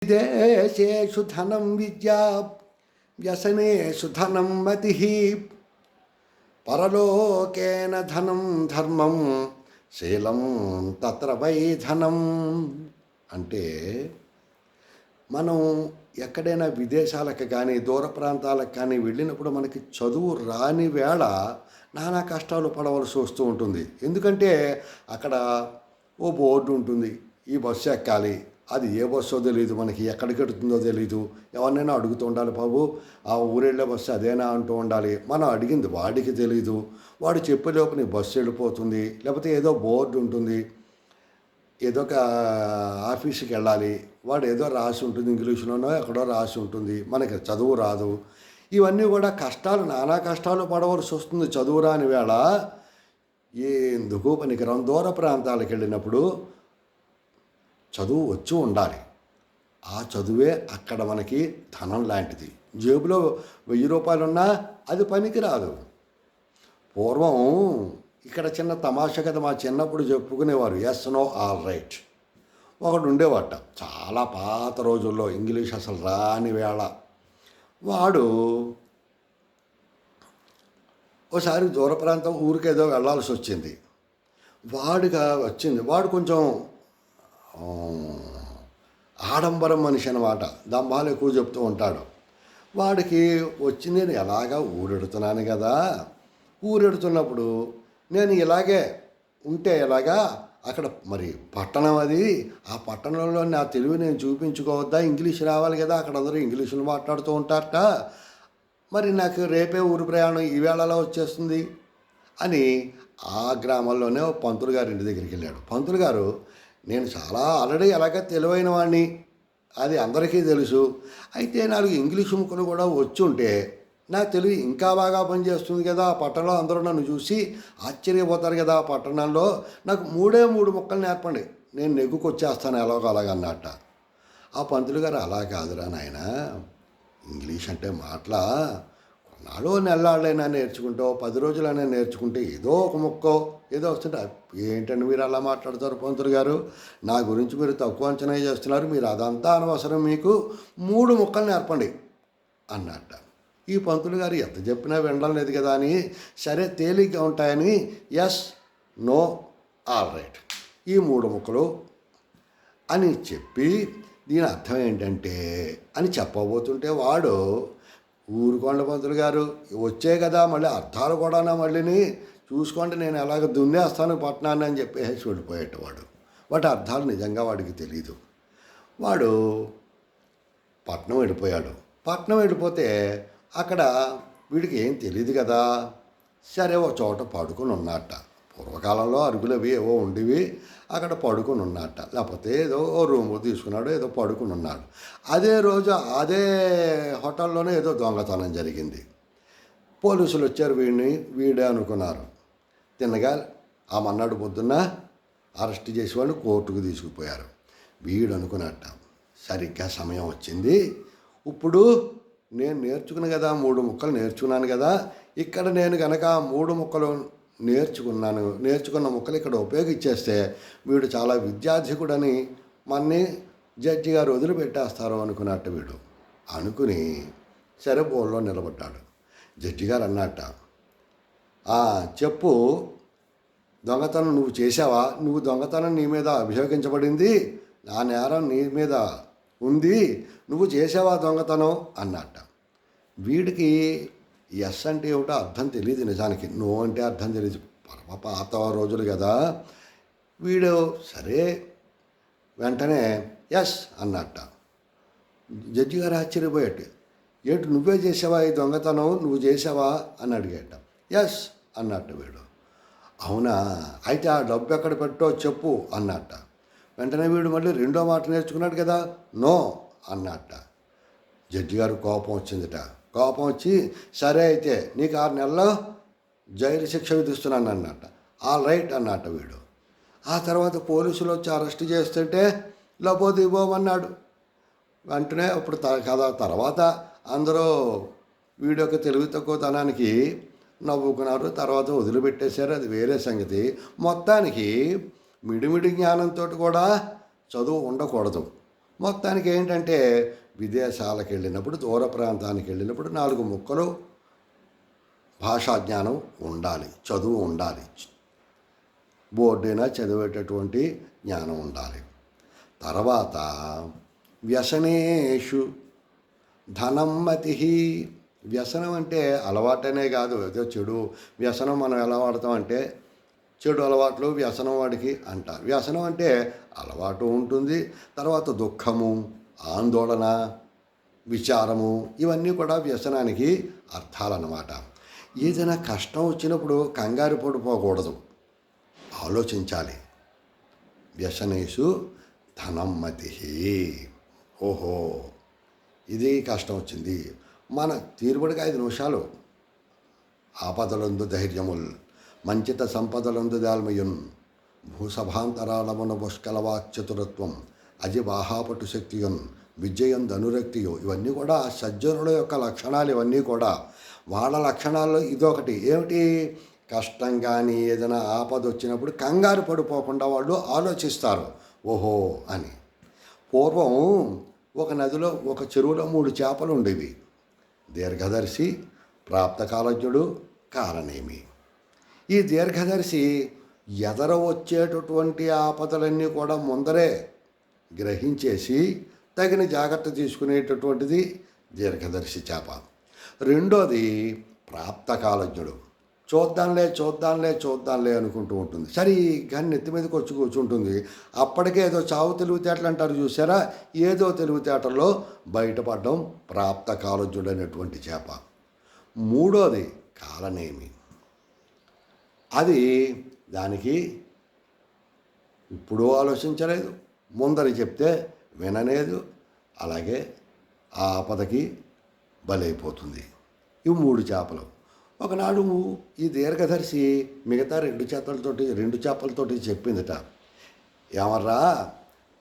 దేశేషు ధనం విద్యా వ్యసనేషు ధనం మతి పరలోకేన ధనం ధర్మం శీలం తత్ర వై ధనం. అంటే మనం ఎక్కడైనా విదేశాలకు కానీ దూర ప్రాంతాలకు కానీ వెళ్ళినప్పుడు మనకి చదువు రాని వేళ నానా కష్టాలు పడవలసి వస్తూ ఉంటుంది. ఎందుకంటే అక్కడ ఓ బోర్డు ఉంటుంది, ఈ బస్సు ఎక్కాలి, అది ఏ బస్సో తెలియదు, మనకి ఎక్కడికి ఎడుతుందో తెలీదు, ఎవరినైనా అడుగుతూ ఉండాలి, బాబు ఆ ఊరెళ్ళే బస్సు అదేనా అంటూ ఉండాలి. మనం అడిగింది వాడికి తెలీదు, వాడు చెప్పేలోపు నీ బస్సు వెళ్ళిపోతుంది. లేకపోతే ఏదో బోర్డు ఉంటుంది, ఏదో ఒక ఆఫీస్కి వెళ్ళాలి, వాడు ఏదో రాసి ఉంటుంది, ఇంగ్లీష్లోనో ఎక్కడో రాసి ఉంటుంది, మనకి చదువు రాదు. ఇవన్నీ కూడా కష్టాలు, నానా కష్టాలు పడవలసి వస్తుంది చదువు రాని వేళ. ఎందుకు పనికిరాం దూర ప్రాంతాలకు వెళ్ళినప్పుడు చదువు వచ్చి ఉండాలి. ఆ చదువే అక్కడ మనకి ధనం లాంటిది. జేబులో 1000 రూపాయలున్నా అది పనికిరాదు. పూర్వం ఇక్కడ చిన్న తమాషా కథ మా చిన్నప్పుడు చెప్పుకునేవారు, ఎస్ నో ఆల్ రైట్. ఒకడు ఉండేవాట చాలా పాత రోజుల్లో, ఇంగ్లీష్ అసలు రాని వేళ. వాడు ఓసారి దూర ప్రాంతం ఊరికేదో వెళ్ళాల్సి వచ్చింది. వాడు కొంచెం ఆడంబరం మనిషి అనమాట, దంభాలు ఎక్కువ చెప్తూ ఉంటాడు. వాడికి వచ్చి నేను ఎలాగా ఊరెడుతున్నాను కదా, ఊరెడుతున్నప్పుడు నేను ఇలాగే ఉంటే ఎలాగా, అక్కడ మరి పట్టణం అది, ఆ పట్టణంలో నా తెలివి నేను చూపించుకోవద్దా, ఇంగ్లీష్ రావాలి కదా, అక్కడ అందరూ ఇంగ్లీషులు మాట్లాడుతూ ఉంటారట, మరి నాకు రేపే ఊరు ప్రయాణం ఈ వేళలో వచ్చేస్తుంది అని ఆ గ్రామంలోనే పంతులు గారి ఇంటి దగ్గరికి వెళ్ళాడు. పంతులు గారు, నేను చాలా ఆల్రెడీ ఎలాగ తెలివైన వాడిని, అది అందరికీ తెలుసు, అయితే 4 ఇంగ్లీషు ముక్కలు కూడా వచ్చి ఉంటే నా తెలివి ఇంకా బాగా పనిచేస్తుంది కదా, ఆ పట్టణంలో అందరూ నన్ను చూసి ఆశ్చర్యపోతారు కదా, ఆ పట్టణంలో నాకు 3 ముక్కలు నేర్పండి, నేను నెగ్గుకొచ్చేస్తాను ఎలాగో అలాగన్నట్ట. ఆ పంతులు గారు, అలా కాదురా నాయన, ఇంగ్లీష్ అంటే మాటలా, నాలో నెల్లాళ్ళైనా నేర్చుకుంటావు, 10 రోజులైనా నేర్చుకుంటే ఏదో ఒక ముక్కో ఏదో వస్తుంటే. ఏంటండి మీరు అలా మాట్లాడతారు పంతులు గారు, నా గురించి మీరు తక్కువ అంచనా చేస్తున్నారు, మీరు అదంతా అనవసరం, మీకు 3 ముక్కలు నేర్పండి అన్నట్ట. ఈ పంతులు గారు ఎంత చెప్పినా వినడం లేదు కదా అని, సరే తేలిగ్గా ఉంటాయని ఎస్ నో ఆల్ రైట్ ఈ 3 ముక్కలు అని చెప్పి, దీని అర్థం ఏంటంటే అని చెప్పబోతుంటే వాడు, ఊరుకోండి పంతులు గారు, వచ్చే కదా మళ్ళీ అర్థాలు కూడా మళ్ళీని చూసుకోండి, నేను ఎలాగ దున్నేస్తాను పట్టణాన్ని అని చెప్పేసి వెళ్ళిపోయేటవాడు. వాటి అర్థాలు నిజంగా వాడికి తెలీదు. వాడు పట్నం వెళ్ళిపోయాడు. పట్నం వెళ్ళిపోతే అక్కడ వీడికి ఏం తెలియదు కదా, సరే ఒక చోట పడుకొని ఉన్నట్ట. పూర్వకాలంలో అరుగులు అవి ఏవో ఉండేవి, అక్కడ పడుకొని ఉన్నట్ట, లేకపోతే ఏదో రూము తీసుకున్నాడు, ఏదో పడుకుని ఉన్నాడు. అదే రోజు అదే హోటల్లోనే ఏదో దొంగతనం జరిగింది. పోలీసులు వచ్చారు, వీడే అనుకున్నారు. తిన్నగా ఆ మన్నాడు పొద్దున్న అరెస్ట్ చేసి వాళ్ళు కోర్టుకు తీసుకుపోయారు. వీడు అనుకున్నట్ట, సరిగ్గా సమయం వచ్చింది, ఇప్పుడు నేను నేర్చుకున్న కదా 3 ముక్కలు నేర్చుకున్నాను కదా, ఇక్కడ నేను కనుక 3 ముక్కలు నేర్చుకున్న ముక్కలు ఇక్కడ ఉపయోగించేస్తే వీడు చాలా విద్యాధికుడని మన్ని జడ్జి గారు వదిలిపెట్టేస్తారు అనుకున్నట్టు వీడు అనుకుని సరే బోర్డులో నిలబడ్డాడు. జడ్జి గారు అన్నట్ట, చెప్పు, దొంగతనం నువ్వు చేసావా, నువ్వు దొంగతనం నీ మీద అభియోగించబడింది, నా నేరం నీ మీద ఉంది, నువ్వు చేసావా దొంగతనం అన్నట్ట. వీడికి ఎస్ అంటే ఏమిటో అర్థం తెలియదు, నిజానికి నో అంటే అర్థం తెలియదు, పరమ పాత రోజులు కదా. వీడు సరే వెంటనే ఎస్ అన్నట్ట. జడ్జి గారు ఆశ్చర్యపోయాడు, ఏంటి నువ్వే చేసావా ఈ దొంగతనం, నువ్వు చేసావా అని అడిగాట. ఎస్ అన్నట్టు వీడు. అవునా, అయితే ఆ డబ్బు ఎక్కడ పెట్టో చెప్పు అన్నట్ట. వెంటనే వీడు మళ్ళీ 2వ మాట నేర్చుకున్నాడు కదా, నో అన్నట్ట. జడ్జి గారు కోపం వచ్చిందిట. కోపం వచ్చి, సరే అయితే నీకు 6 నెలల్లో జైలు శిక్ష విధిస్తున్నాను అన్నట్ట. ఆల్ రైట్ అన్నట్ట వీడు. ఆ తర్వాత పోలీసులు వచ్చి అరెస్ట్ చేస్తుంటే లబోదిబోమన్నాడు. వెంటనే ఇప్పుడు తర్వాత అందరూ వీడి యొక్క తెలివి తక్కువతనానికి నవ్వుకున్నారు, తర్వాత వదిలిపెట్టేశారు, అది వేరే సంగతి. మొత్తానికి మిడిమిడి జ్ఞానంతో కూడా చదువు ఉండకూడదు. మొత్తానికి ఏంటంటే విదేశాలకు వెళ్ళినప్పుడు, దూర ప్రాంతానికి వెళ్ళినప్పుడు 4 ముక్కలు భాషా జ్ఞానం ఉండాలి, చదువు ఉండాలి, బోర్డైనా చదివేటటువంటి జ్ఞానం ఉండాలి. తర్వాత వ్యసనేషు ధనం మతి. వ్యసనం అంటే అలవాటనే కాదు, ఏదో చెడు వ్యసనం మనం ఎలా వాడతామంటే చెడు అలవాట్లు వ్యసనం వాడికి అంటారు. వ్యసనం అంటే అలవాటు ఉంటుంది, తర్వాత దుఃఖము, ఆందోళన, విచారము, ఇవన్నీ కూడా వ్యసనానికి అర్థాలన్నమాట. ఏదైనా కష్టం వచ్చినప్పుడు కంగారు పడిపోకూడదు, ఆలోచించాలి. వ్యసనేషు ధనం మతి. ఓహో, ఇది కష్టం వచ్చింది, మన తీరుబడిగా 5 నిమిషాలు. ఆపదలందు ధైర్యముల్ మంచిత సంపదలందు దాల్మయున్ భూసభాంతరాళమున పుష్కలవాక్చతురత్వం అజివాహాపటు శక్తియున్ విజయందు అనురక్తియు. ఇవన్నీ కూడా సజ్జనుల యొక్క లక్షణాలు. ఇవన్నీ కూడా వాళ్ళ లక్షణాల్లో ఇదొకటి. ఏమిటి? కష్టం కానీ ఏదైనా ఆపద వచ్చినప్పుడు కంగారు పడిపోకుండా వాళ్ళు ఆలోచిస్తారు, ఓహో అని. పూర్వం ఒక నదిలో, ఒక చెరువులో 3 చేపలు ఉండేవి. దీర్ఘదర్శి, ప్రాప్తకాలజ్ఞుడు, కాలనేమి. ఈ దీర్ఘదర్శి ఎదర వచ్చేటటువంటి ఆపదలన్నీ కూడా ముందరే గ్రహించేసి తగిన జాగ్రత్త తీసుకునేటటువంటిది దీర్ఘదర్శి చేప. రెండోది ప్రాప్తకాలజ్ఞుడు. చూద్దాంలే అనుకుంటూ ఉంటుంది. సరిగ్గా నెత్తి మీదకి వచ్చి కూర్చుంటుంది. అప్పటికే ఏదో చావు తెలివితేటలు అంటారు చూసారా, ఏదో తెలివితేటల్లో బయటపడడం ప్రాప్తకాలజ్ఞుడు అనేటువంటి చేప. మూడోది కాలనేమి. అది దానికి ఇప్పుడు ఆలోచించలేదు, ముందర చెప్తే వినలేదు, అలాగే ఆ ఆపదకి బలైపోతుంది. ఇవి 3 చేపలు. ఒకనాడు ఈ దీర్ఘదర్శి మిగతా 2 చేపలతోటి చెప్పిందిట, ఏమర్రా,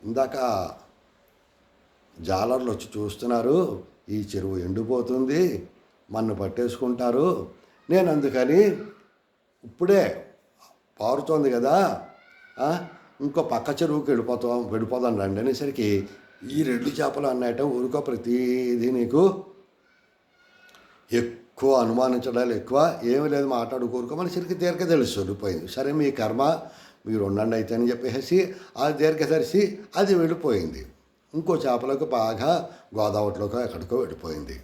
ఇందాక జాలర్లు వచ్చి చూస్తున్నారు, ఈ చెరువు ఎండిపోతుంది, మన్ను పట్టేసుకుంటారు, నేను అందుకని ఇప్పుడే పారుతోంది కదా, ఇంకో పక్క చెరువుకి వెళ్ళిపోదాం రండి అనేసరికి ఈ 2 చేపలు అన్నట్ట ఊరికో ప్రతిదీ నీకు ఎక్కువ అనుమానించడాలు ఎక్కువ, ఏమీ లేదు, మాట్లాడుకోరుకోమని సరికి దీర్ఘదర్శి వెళ్ళిపోయింది. సరే మీ కర్మ, మీరు ఉండండి అయితే అని చెప్పేసి ఆ దీర్ఘదర్శి అది వెళ్ళిపోయింది. ఇంకో చేపలకు బాగా గోదావరిలోకి ఎక్కడికో వెళ్ళిపోయింది.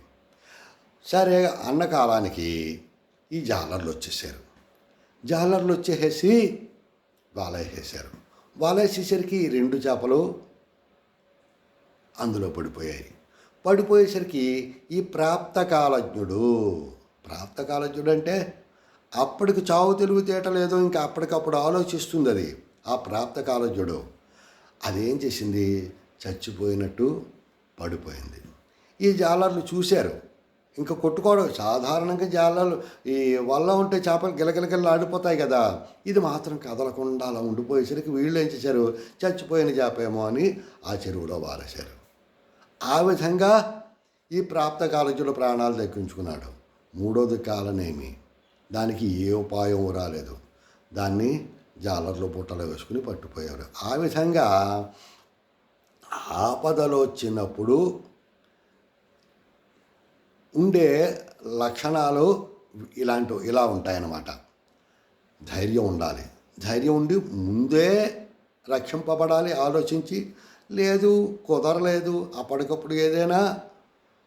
సరే అన్న కాలానికి ఈ జాలర్లు వచ్చేసారు. జాలర్లు వచ్చేసి వాలేసేసారు. వాలేసేసరికి ఈ 2 చేపలు అందులో పడిపోయేసరికి ఈ ప్రాప్తకాలజ్ఞుడు అంటే అప్పటికి చావు తెలివితేటలు ఏదో ఇంకా అప్పటికప్పుడు ఆలోచిస్తుంది అది. ఆ ప్రాప్తకాలజ్ఞుడు అదేం చేసింది, చచ్చిపోయినట్టు పడిపోయింది. ఈ జాలర్లు చూశారు, ఇంకా కొట్టుకోవడం సాధారణంగా జాలర్లు ఈ వల్ల ఉంటే చేపలు గిలగిలగిల్ల ఆడిపోతాయి కదా, ఇది మాత్రం కదలకుండా అలా ఉండిపోయేసరికి వీళ్ళు ఏం చేశారు, చచ్చిపోయిన చేపేమో అని ఆ చెరువులో వారేశారు. ఆ విధంగా ఈ ప్రాప్తకాలజ్ఞుడు ప్రాణాలు దక్కించుకున్నాడు. మూడోది కాలనేమి, దానికి ఏ ఉపాయం రాలేదు, దాన్ని జాలర్లు బుట్టలో వేసుకుని పట్టుపోయారు. ఆ విధంగా ఆపదలు వచ్చినప్పుడు ఉండే లక్షణాలు ఇలా ఉంటాయన్నమాట. ధైర్యం ఉండాలి, ధైర్యం ఉండి ముందే రక్షింపబడాలి ఆలోచించి. లేదు, కుదరలేదు, అప్పటికప్పుడు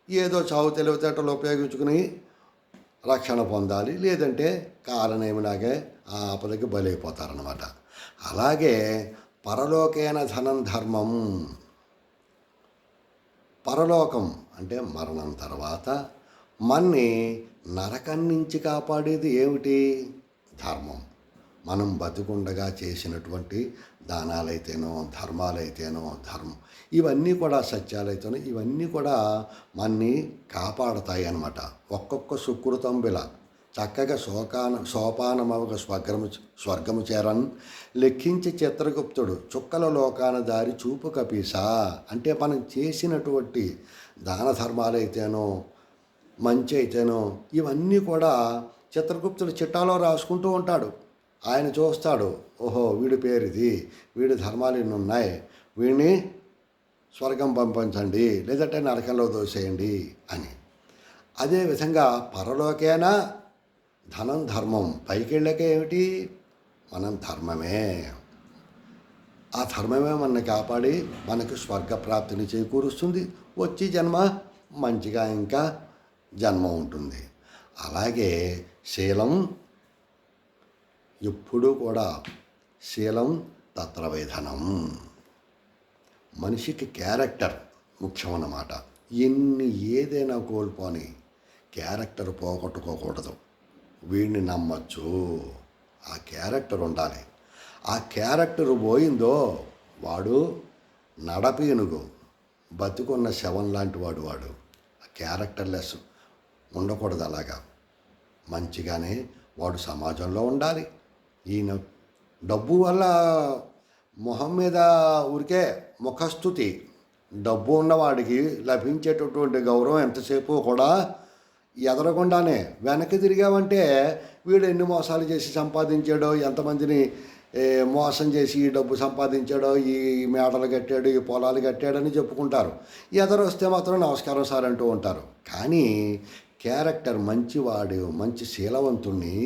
ఏదో చావు తెలివితేటలు ఉపయోగించుకుని రక్షణ పొందాలి, లేదంటే కాలనేమిలాగే ఆ ఆపదకి బలైపోతారనమాట. అలాగే పరలోకేన ధనం ధర్మం. పరలోకం అంటే మరణం తర్వాత మన్ని నరకం నుంచి కాపాడేది ఏమిటి? ధర్మం. మనం బతికుండగా చేసినటువంటి దానాలైతేనో, ధర్మాలైతేనో, ఇవన్నీ కూడా సత్యాలైతేనో, ఇవన్నీ కూడా మన్ని కాపాడతాయి అన్నమాట. ఒక్కొక్క సుకృతం బిల చక్కగా సోపానమవక స్వర్గము చేరన్ లెక్కించి చిత్రగుప్తుడు చుక్కల లోకాన దారి చూపు కపీసా. అంటే మనం చేసినటువంటి దాన ధర్మాలైతేనో, మంచి అయితేనో, ఇవన్నీ కూడా చిత్రగుప్తుడు చిట్టాలో రాసుకుంటూ ఉంటాడు. ఆయన చూస్తాడు, ఓహో వీడి పేరు ఇది, వీడి ధర్మాలు ఇన్ని ఉన్నాయి, వీడిని స్వర్గం పంపించండి, లేదంటే నరకంలో దోసేయండి అని. అదేవిధంగా పరలోకేన ధనం ధర్మం, పైకెళ్ళకే ఏమిటి మనం ధర్మమే. ఆ ధర్మమే మనల్ని కాపాడి మనకు స్వర్గప్రాప్తిని చేకూరుస్తుంది. వచ్చి జన్మ మంచిగా ఇంకా జన్మ ఉంటుంది. అలాగే శీలం ఎప్పుడూ కూడా శీలం తత్రవేధనం. మనిషికి క్యారెక్టర్ ముఖ్యమన్నమాట. ఏదైనా కోల్పోని క్యారెక్టర్ పోగొట్టుకోకూడదు. వీడిని నమ్మచ్చు, ఆ క్యారెక్టర్ ఉండాలి. ఆ క్యారెక్టర్ పోయిందో వాడు నడపీనుగు, బతికున్న శవం లాంటి వాడు. ఆ క్యారెక్టర్లెస్ ఉండకూడదు. అలాగా మంచిగానే వాడు సమాజంలో ఉండాలి. ఈయన డబ్బు వల్ల మొహం మీద ఊరికే ముఖస్థుతి, డబ్బు ఉన్నవాడికి లభించేటటువంటి గౌరవం ఎంతసేపు కూడా ఎదరకుండానే వెనక్కి తిరిగామంటే వీడు ఎన్ని మోసాలు చేసి సంపాదించాడో, ఎంతమందిని మోసం చేసి ఈ డబ్బు సంపాదించాడో, ఈ మేడలు కట్టాడు, ఈ పొలాలు కట్టాడని చెప్పుకుంటారు. ఎదరొస్తే మాత్రం నమస్కారం సార్ అంటూ ఉంటారు. కానీ క్యారెక్టర్ మంచివాడు, మంచి శీలవంతుణ్ణి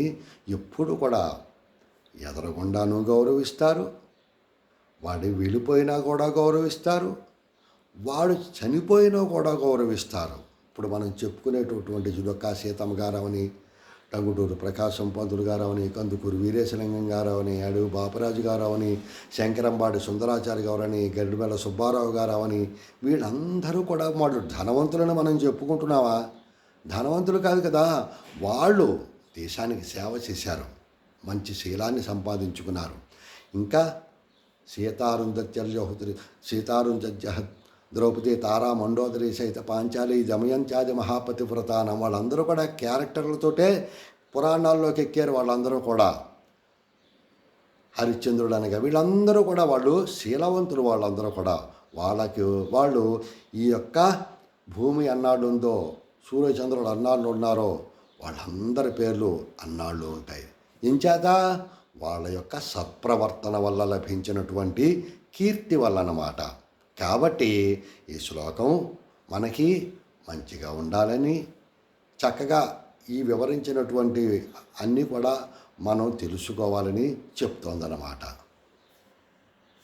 ఎప్పుడు కూడా ఎదరకుండాను గౌరవిస్తారు. వాడు వెళ్ళిపోయినా కూడా గౌరవిస్తారు, వాడు చనిపోయినా కూడా గౌరవిస్తారు. ఇప్పుడు మనం చెప్పుకునేటటువంటి జులకా సీతమ్మ గారవని, టంగుటూరు ప్రకాశం పంతులు గారవని, కందుకూరు వీరేశలింగం గారవని, అడుగు బాపరాజు గారవని, శంకరంబాడి సుందరాచారి గారని, గరిడిమెల్ల సుబ్బారావు గారవని, వీళ్ళందరూ కూడా వాళ్ళు ధనవంతులను మనం చెప్పుకుంటున్నావా? ధనవంతులు కాదు కదా. వాళ్ళు దేశానికి సేవ చేశారు, మంచి శీలాన్ని సంపాదించుకున్నారు. ఇంకా సీతారుంధ్య ద్రౌపది, తారా, మండోదరి సహిత పాంచాలి, దమయంత్యాది మహాపతివ్రతానం, వాళ్ళందరూ కూడా క్యారెక్టర్లతోటే పురాణాల్లోకి ఎక్కారు. వాళ్ళందరూ కూడా హరిశ్చంద్రుడు అనగా వీళ్ళందరూ కూడా వాళ్ళు శీలవంతులు. వాళ్ళందరూ కూడా వాళ్ళు ఈ యొక్క భూమి అన్నాడు ఉందో, సూర్యచంద్రుడు అన్నాళ్ళు ఉన్నారో వాళ్ళందరి పేర్లు అన్నాళ్ళు ఉంటాయి. ఇంచేత వాళ్ళ యొక్క సత్ప్రవర్తన వల్ల లభించినటువంటి కీర్తి వల్ల అన్నమాట. కాబట్టి ఈ శ్లోకం మనకి మంచిగా ఉండాలని, చక్కగా ఈ వివరించినటువంటి అన్నీ కూడా మనం తెలుసుకోవాలని చెప్తోందన్నమాట.